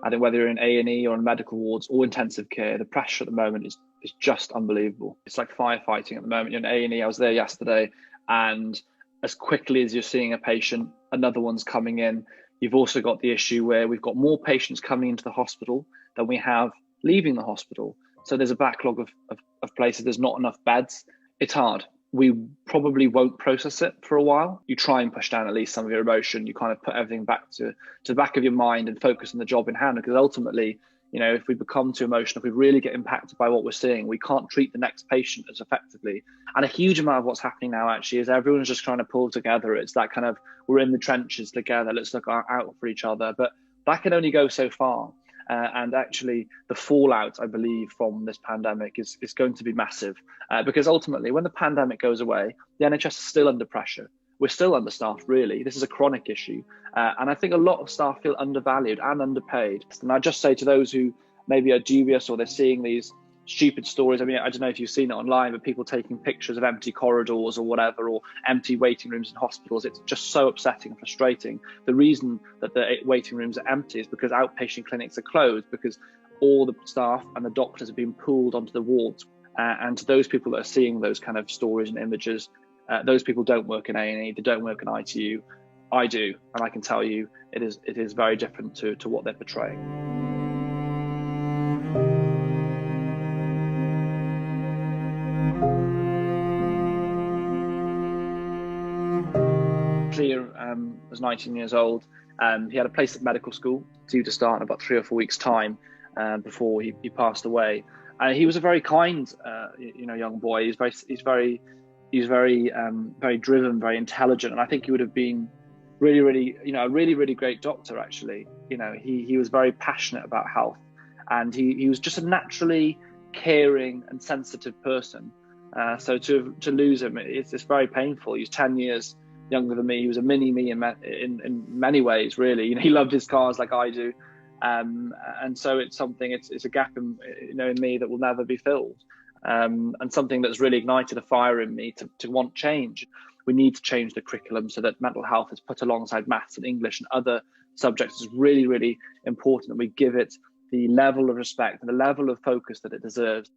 I think whether you're in A&E or in medical wards or intensive care, the pressure at the moment is just unbelievable. It's like firefighting at the moment. You're in A&E, I was there yesterday, and as quickly as you're seeing a patient, another one's coming in. You've also got the issue where we've got more patients coming into the hospital than we have leaving the hospital. So there's a backlog of places. There's not enough beds. It's hard. We probably won't process it for a while. You try and push down at least some of your emotion. You kind of put everything back to the back of your mind and focus on the job in hand, because ultimately, you know, if we become too emotional, if we really get impacted by what we're seeing, we can't treat the next patient as effectively. And a huge amount of what's happening now actually is everyone's just trying to pull together. It's that kind of, we're in the trenches together, let's look out for each other. But that can only go so far. And actually the fallout, I believe, from this pandemic is going to be massive, because ultimately when the pandemic goes away, the NHS is still under pressure. We're still understaffed, really. This is a chronic issue. And I think a lot of staff feel undervalued and underpaid. And I just say to those who maybe are dubious or they're seeing these stupid stories. I mean, I don't know if you've seen it online, but people taking pictures of empty corridors or whatever, or empty waiting rooms in hospitals. It's just so upsetting and frustrating. The reason that the waiting rooms are empty is because outpatient clinics are closed, because all the staff and the doctors have been pooled onto the wards. And to those people that are seeing those kind of stories and images, those people don't work in A&E, they don't work in ITU. I do, and I can tell you it is very different to what they're portraying. Clear was 19 years old. He had a place at medical school due to start in about 3 or 4 weeks' time before he passed away. He was a very kind, young boy. He's very driven, very intelligent, and I think he would have been really, a really great doctor. Actually, he was very passionate about health, and he was just a naturally caring and sensitive person. So to lose him, it's very painful. He's 10 years younger than me. He was a mini me in many ways, really. He loved his cars like I do, and so it's a gap in me that will never be filled, and something that's really ignited a fire in me to want change. We need to change the curriculum so that mental health is put alongside maths and English and other subjects. It's really important that we give it the level of respect and the level of focus that it deserves.